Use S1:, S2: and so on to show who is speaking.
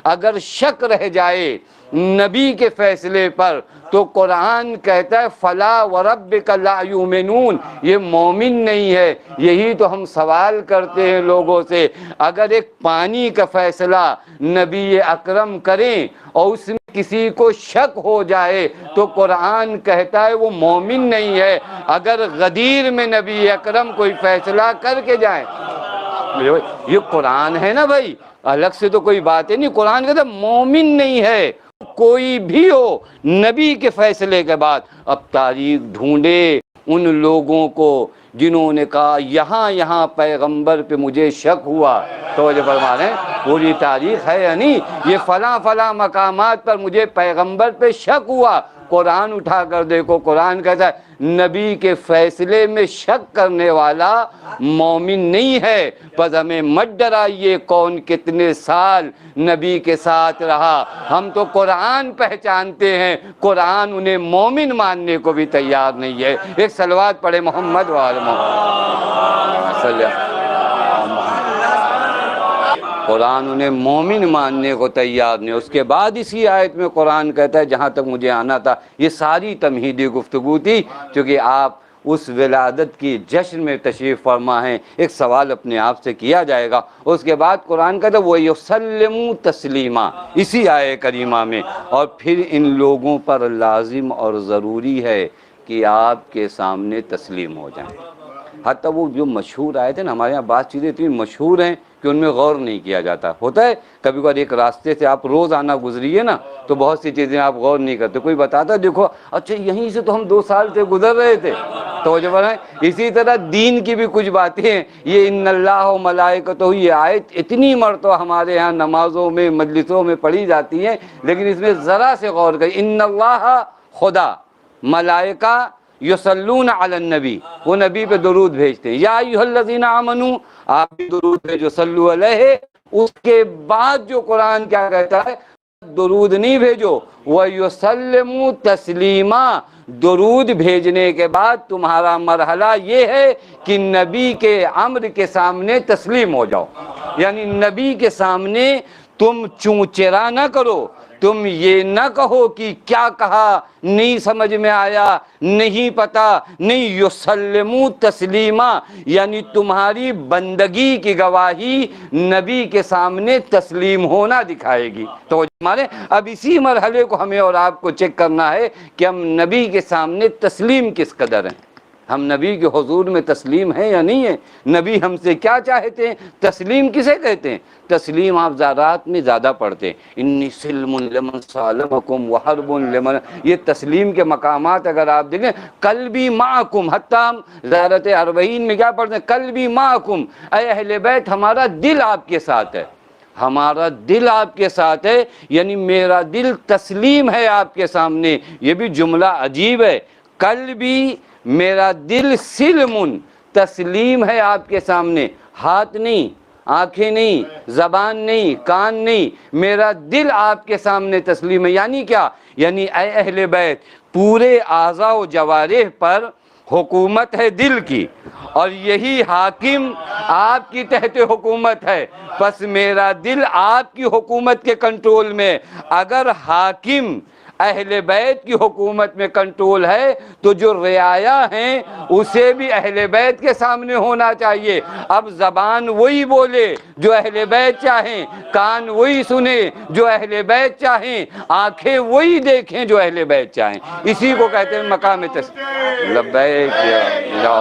S1: اگر شک رہ جائے نبی کے فیصلے پر تو قرآن کہتا ہے فلا وربک لا یؤمنون، یہ مومن نہیں ہے۔ یہی تو ہم سوال کرتے ہیں لوگوں سے، اگر ایک پانی کا فیصلہ نبی اکرم کریں اور اس میں کسی کو شک ہو جائے تو قرآن کہتا ہے وہ مومن نہیں ہے۔ اگر غدیر میں نبی اکرم کوئی فیصلہ کر کے جائیں، یہ قرآن ہے نا بھائی، الگ سے تو کوئی بات ہے نہیں۔ قرآن کہتا ہے مومن نہیں ہے کوئی بھی ہو نبی کے فیصلے کے بعد۔ اب تاریخ ڈھونڈے ان لوگوں کو جنہوں نے کہا یہاں پیغمبر پہ مجھے شک ہوا، توجہ فرما رہے ہیں، پوری تاریخ ہے یا نہیں، یہ فلاں مقامات پر مجھے پیغمبر پہ شک ہوا۔ قرآن اٹھا کر دیکھو، قرآن کہتا ہے نبی کے فیصلے میں شک کرنے والا مومن نہیں ہے۔ پس ہمیں مت ڈرائیے کون کتنے سال نبی کے ساتھ رہا، ہم تو قرآن پہچانتے ہیں، قرآن انہیں مومن ماننے کو بھی تیار نہیں ہے۔ ایک صلوات پڑھے محمد وآل محمد صلی اللہ۔ قرآن انہیں مومن ماننے کو تیار نہیں۔ اس کے بعد اسی آیت میں قرآن کہتا ہے، جہاں تک مجھے آنا تھا یہ ساری تمہیدی گفتگو تھی کیونکہ آپ اس ولادت کی جشن میں تشریف فرما ہیں، ایک سوال اپنے آپ سے کیا جائے گا۔ اس کے بعد قرآن کہتا ہے وَيُسَلِّمُ تَسْلِيمًا، اسی آیہ کریمہ میں، اور پھر ان لوگوں پر لازم اور ضروری ہے کہ آپ کے سامنے تسلیم ہو جائیں۔ حتیٰ وہ جو مشہور آئے تھے نا، ہمارے یہاں بعض چیزیں اتنی مشہور ہیں کہ ان میں غور نہیں کیا جاتا۔ ہوتا ہے کبھی کبھار ایک راستے سے آپ روز آنا گزریے نا تو بہت سی چیزیں آپ غور نہیں کرتے، کوئی بتاتا دیکھو اچھا یہیں سے تو ہم 2 سال سے گزر رہے تھے، توجہ فرمائیں۔ اسی طرح دین کی بھی کچھ باتیں ہیں، یہ ان اللہ و ملائکتہ، یہ آیت اتنی مرتبہ ہمارے ہاں نمازوں میں مجلسوں میں پڑھی جاتی ہیں، لیکن اس میں ذرا سے غور کریں۔ ان اللہ، خدا، ملائکہ یصلون علی النبی، وہ نبی پہ درود بھیجتے ہیں۔ یا ایھا الذین آمنوا، آپ بھی درود بھیجو، صلو علیہ۔ اس کے بعد جو قرآن کیا کہتا ہے، درود نہیں بھیجو، وَيُسَلِّمُ تَسْلِيمًا، درود بھیجنے کے بعد تمہارا مرحلہ یہ ہے کہ نبی کے امر کے سامنے تسلیم ہو جاؤ۔ یعنی نبی کے سامنے تم چونچرا نہ کرو، تم یہ نہ کہو کہ کیا کہا نہیں سمجھ میں آیا، نہیں پتا، نہیں، یسلمو تسلیما، یعنی تمہاری بندگی کی گواہی نبی کے سامنے تسلیم ہونا دکھائے گی۔ تو ہمارے اب اسی مرحلے کو ہمیں اور آپ کو چیک کرنا ہے کہ ہم نبی کے سامنے تسلیم کس قدر ہیں، ہم نبی کے حضور میں تسلیم ہیں یا نہیں ہیں، نبی ہم سے کیا چاہتے ہیں، تسلیم کسے کہتے ہیں۔ تسلیم آپ زارات میں زیادہ پڑھتے ہیں، انی سلم لمن سالمکم وحرب لمن، یہ تسلیم کے مقامات اگر آپ دیکھیں، قلبی معکم، حتیٰ زیارت اربعین میں کیا پڑھتے ہیں، قلبی معکم، اے اہل بیت ہمارا دل آپ کے ساتھ ہے، ہمارا دل آپ کے ساتھ ہے، یعنی میرا دل تسلیم ہے آپ کے سامنے۔ یہ بھی جملہ عجیب ہے، قلبی، میرا دل سلم، تسلیم ہے آپ کے سامنے، ہاتھ نہیں، آنکھیں نہیں، زبان نہیں، کان نہیں، میرا دل آپ کے سامنے تسلیم ہے۔ یعنی کیا، یعنی اے اہل بیت پورے اعضاء و جوارح پر حکومت ہے دل کی، اور یہی حاکم آپ کی تحت حکومت ہے، پس میرا دل آپ کی حکومت کے کنٹرول میں۔ اگر حاکم اہل بیت کی حکومت میں کنٹرول ہے تو جو رعایا ہیں اسے بھی اہل بیت کے سامنے ہونا چاہیے۔ اب زبان وہی بولے جو اہل بیت چاہیں، کان وہی سنے جو اہل بیت چاہیں، آنکھیں وہی دیکھیں جو اہل بیت چاہیں، اسی کو کہتے ہیں مقام تسلیم۔ لبیک یا